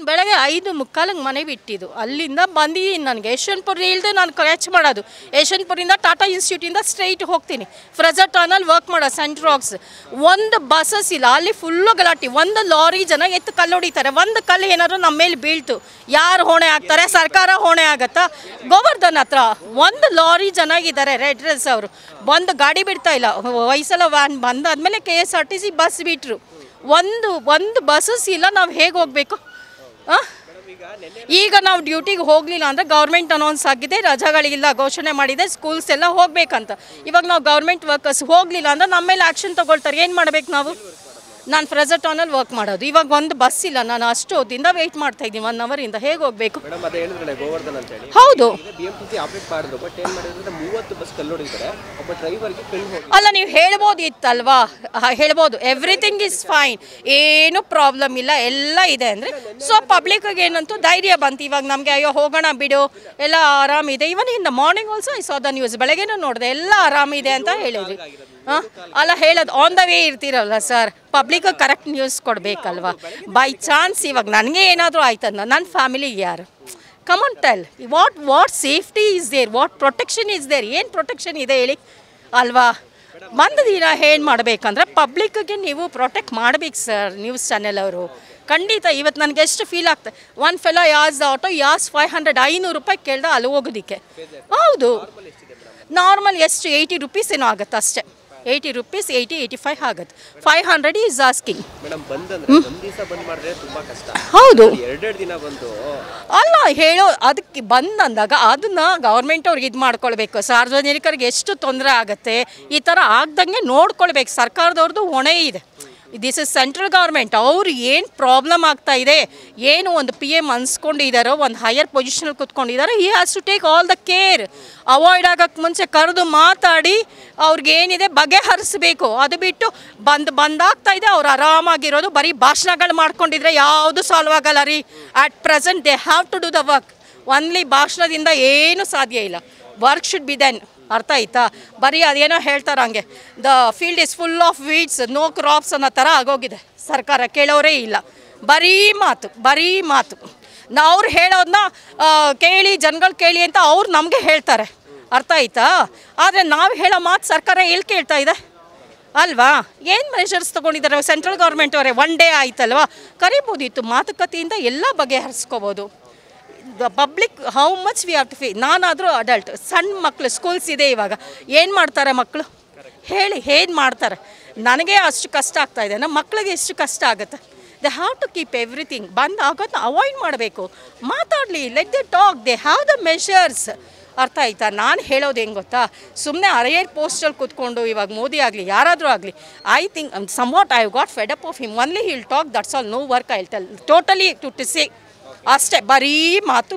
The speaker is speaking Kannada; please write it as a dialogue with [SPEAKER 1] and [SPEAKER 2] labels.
[SPEAKER 1] ಬೆಳಗ್ಗೆ 5:45 ಮನೆ ಬಿಟ್ಟಿದ್ದು, ಅಲ್ಲಿಂದ ಬಂದಿದ್ದೀನಿ. ನನಗೆ ಯಶವಂತಪುರ ಇಲ್ಲದೆ ನಾನು ಕ್ಯಾಚ್ ಮಾಡೋದು. ಯಶವಂತಪುರಿಂದ ಟಾಟಾ ಇನ್ಸ್ಟಿಟ್ಯೂಟಿಂದ ಸ್ಟ್ರೈಟ್ ಹೋಗ್ತೀನಿ. ಫ್ರೆಜರ್ ಟರ್ನಲ್ಲಿ ವರ್ಕ್ ಮಾಡೋ ಸೆಂಟ್ರಾಕ್ಸ್. ಒಂದು ಬಸ್ಸಸ್ ಇಲ್ಲ, ಅಲ್ಲಿ ಫುಲ್ಲು ಗಲಾಟೆ. ಒಂದು ಲಾರಿ ಜನ ಎತ್ತು ಕಲ್ಲು ಹೊಡಿತಾರೆ. ಒಂದು ಕಲ್ಲು ಏನಾದರೂ ನಮ್ಮ ಮೇಲೆ ಬೀಳ್ತು, ಯಾರು ಹೊಣೆ ಆಗ್ತಾರೆ? ಸರ್ಕಾರ ಹೊಣೆ ಆಗತ್ತಾ? ಗೋವರ್ಧನ್ ಹತ್ರ ಒಂದು ಲಾರಿ ಚೆನ್ನಾಗಿದ್ದಾರೆ ರೆಡ್ ಡ್ರೆಸ್ ಅವರು, ಒಂದು ಗಾಡಿ ಬಿಡ್ತಾ ಇಲ್ಲ. ವಯಸ್ಸೆಲ್ಲ ವ್ಯಾನ್ ಬಂದಾದ್ಮೇಲೆ KSRTC ಬಸ್ ಬಿಟ್ಟರು. ಒಂದು ಬಸ್ಸಸ್ ಇಲ್ಲ, ನಾವು ಹೇಗೆ ಹೋಗಬೇಕು? ಈಗ ನಾವು ಡ್ಯೂಟಿಗೆ ಹೋಗಲಿಲ್ಲ ಅಂದರೆ ಗೌರ್ಮೆಂಟ್ ಅನೌನ್ಸ್ ಆಗಿದೆ, ರಜಾಗಳಿಲ್ಲ ಘೋಷಣೆ ಮಾಡಿದೆ, ಸ್ಕೂಲ್ಸ್ ಎಲ್ಲ ಹೋಗಬೇಕಂತ. ಇವಾಗ ನಾವು ಗೌರ್ಮೆಂಟ್ ವರ್ಕರ್ಸ್ ಹೋಗಲಿಲ್ಲ ಅಂದರೆ ನಮ್ಮ ಮೇಲೆ ಆ್ಯಕ್ಷನ್ ತೊಗೊಳ್ತಾರೆ. ಏನು ಮಾಡಬೇಕು ನಾವು? ನಾನು ಫ್ರೆಜರ್ ಟೌನಲ್ಲಿ ವರ್ಕ್ ಮಾಡೋದು. ಇವಾಗ ಒಂದು ಬಸ್ ಇಲ್ಲ, ನಾನು ಅಷ್ಟು ಹೊತ್ತಿಂದ ವೆಯ್ಟ್ ಮಾಡ್ತಾ ಇದ್ದೀನಿ 1 ಅವರಿಂದ. ಹೇಗೆ ಹೋಗಬೇಕು? ಹೌದು ಅಲ್ಲ, ನೀವು ಹೇಳ್ಬೋದಿತ್ತಲ್ವಾ? ಹೇಳ್ಬೋದು ಎವ್ರಿಥಿಂಗ್ ಇಸ್ ಫೈನ್, ಏನು ಪ್ರಾಬ್ಲಮ್ ಇಲ್ಲ, ಎಲ್ಲ ಇದೆ ಅಂದರೆ. ಸೊ ಪಬ್ಲಿಕ್ಗೆ ಏನಂತೂ ಧೈರ್ಯ ಬಂತು. ಇವಾಗ ನಮಗೆ ಅಯ್ಯೋ ಹೋಗೋಣ ಬಿಡು, ಎಲ್ಲ ಆರಾಮಿದೆ. Even in the morning also I saw the news, ಬೆಳಗ್ಗೆನೂ ನೋಡಿದೆ, ಎಲ್ಲ ಆರಾಮಿದೆ ಅಂತ ಹೇಳಿದ್ರಿ. ಅಲ್ಲ, ಹೇಳೋದು ಆನ್ ದ ವೇ ಇರ್ತೀರಲ್ಲ ಸರ್, ಪಬ್ಲಿಕ್ ಕರೆಕ್ಟ್ ನ್ಯೂಸ್ ಕೊಡಬೇಕಲ್ವಾ? ಬೈ ಚಾನ್ಸ್ ಇವಾಗ ನನಗೆ ಏನಾದರೂ ಆಯ್ತಂದ ನನ್ನ ಫ್ಯಾಮಿಲಿಗೆ ಯಾರು? Come on tell, what safety is there, what protection is there? ಏನು ಪ್ರೊಟೆಕ್ಷನ್ ಇದೆ ಹೇಳಿ ಅಲ್ವಾ? ಒಂದು ದಿನ ಏನು ಮಾಡಬೇಕಂದ್ರೆ ಪಬ್ಲಿಕ್ಗೆ ನೀವು ಪ್ರೊಟೆಕ್ಟ್ ಮಾಡಬೇಕು ಸರ್, ನ್ಯೂಸ್ ಚಾನೆಲ್ ಅವರು. ಖಂಡಿತ ಇವತ್ತು ನನಗೆ ಎಷ್ಟು ಫೀಲ್ ಆಗ್ತದೆ. One fellow as auto as 500 ರೂಪಾಯಿ ಕೇಳ್ದ ಅಲ್ಲಿ ಹೋಗೋದಕ್ಕೆ. ಹೌದು, ನಾರ್ಮಲ್ ಎಷ್ಟು 80 ರೂಪೀಸ್ ಏನೋ ಆಗುತ್ತೆ ಅಷ್ಟೇ. 80 ರೂಪೀಸ್, 80-85 ಆಗುತ್ತೆ. 500 ಈಸ್ ಆಸ್ಕಿಂಗ್. ಹೌದು, ಅಲ್ಲ ಹೇಳೋ ಅದಕ್ಕೆ ಬಂದಂದಾಗ ಅದನ್ನ ಗೌರ್ಮೆಂಟ್ ಅವ್ರಿಗೆ ಇದು ಮಾಡ್ಕೊಳ್ಬೇಕು. ಸಾರ್ವಜನಿಕರಿಗೆ ಎಷ್ಟು ತೊಂದರೆ ಆಗುತ್ತೆ ಈ ಥರ ಆಗ್ದಂಗೆ ನೋಡ್ಕೊಳ್ಬೇಕು. ಸರ್ಕಾರದವ್ರದ್ದು ಹೊಣೆ ಇದೆ. This is central government. ಅವ್ರು ಏನು ಪ್ರಾಬ್ಲಮ್ ಆಗ್ತಾ ಇದೆ, ಏನು ಒಂದು PM ಅನ್ಸ್ಕೊಂಡಿದ್ದಾರೋ, ಒಂದು ಹೈಯರ್ ಪೊಸಿಷನಲ್ಲಿ ಕೂತ್ಕೊಂಡಿದ್ದಾರೋ, he has to take all the care. Avoid ಆಗೋಕ್ಕೆ ಮುಂಚೆ ಕರೆದು ಮಾತಾಡಿ ಅವ್ರಿಗೇನಿದೆ ಬಗೆಹರಿಸ್ಬೇಕು. ಅದು ಬಿಟ್ಟು ಬಂದಾಗ್ತಾ ಇದೆ, ಅವ್ರು ಆರಾಮಾಗಿರೋದು. ಬರೀ ಭಾಷಣಗಳು ಮಾಡ್ಕೊಂಡಿದ್ರೆ ಯಾವುದು ಸಾಲ್ವ್ ಆಗಲ್ಲ ರೀ. At present they have to do the work. Only ಭಾಷಣದಿಂದ ಏನೂ ಸಾಧ್ಯ ಇಲ್ಲ. Work should be then. ಅರ್ಥ ಆಯ್ತಾ? ಬರೀ ಅದೇನೋ ಹೇಳ್ತಾರೆ ಹಂಗೆ, the field is full of weeds, no crops ಅನ್ನೋ ಥರ ಆಗೋಗಿದೆ. ಸರ್ಕಾರ ಕೇಳೋರೇ ಇಲ್ಲ, ಬರೀ ಮಾತು. ಅವ್ರು ಹೇಳೋದನ್ನ ಕೇಳಿ, ಜನಗಳು ಕೇಳಿ ಅಂತ ಅವ್ರು ನಮಗೆ ಹೇಳ್ತಾರೆ. ಅರ್ಥ ಆಯ್ತಾ? ಆದರೆ ನಾವು ಹೇಳೋ ಮಾತು ಸರ್ಕಾರ ಎಲ್ಲಿ ಕೇಳ್ತಾ ಇದೆ ಅಲ್ವಾ? ಏನು ಮೆಷರ್ಸ್ ತೊಗೊಂಡಿದ್ದಾರೆ ಸೆಂಟ್ರಲ್ ಗೌರ್ಮೆಂಟ್ ಅವರೇ? 1 ಡೇ ಆಯ್ತಲ್ವಾ, ಕರಿಬೋದಿತ್ತು, ಮಾತುಕತೆಯಿಂದ ಎಲ್ಲ ಬಗೆಹರಿಸ್ಕೋಬೋದು. The public how much we have to feel. ನಾನಾದರೂ ಅಡಲ್ಟ್, ಸಣ್ಣ ಮಕ್ಕಳು ಸ್ಕೂಲ್ಸ್ ಇದೆ ಇವಾಗ, ಏನು ಮಾಡ್ತಾರೆ ಮಕ್ಕಳು ಹೇಳಿ? ಏನು ಮಾಡ್ತಾರೆ? ನನಗೆ ಅಷ್ಟು ಕಷ್ಟ ಆಗ್ತಾಯಿದೆ, ನಮ್ಮ ಮಕ್ಕಳಿಗೆ ಎಷ್ಟು ಕಷ್ಟ ಆಗುತ್ತೆ. They have to keep everything. ಆಗೋದನ್ನ ಅವಾಯ್ಡ್ ಮಾಡಬೇಕು. ಮಾತಾಡಲಿ, let them talk, they have the measures. ಅರ್ಥ ಆಯ್ತಾ? ನಾನು ಹೇಳೋದು ಹೆಂಗೆ ಗೊತ್ತಾ? ಸುಮ್ಮನೆ ಹೈಯರ್ ಪೋಸ್ಟಲ್ಲಿ ಕೂತ್ಕೊಂಡು ಇವಾಗ ಮೋದಿ ಆಗಲಿ ಯಾರಾದರೂ ಆಗಲಿ, I think somewhat I got fed up of him. Only he'll talk, that's all. No work I tell totally to say ಅಷ್ಟೇ. ಬರೀ ಮಾತು.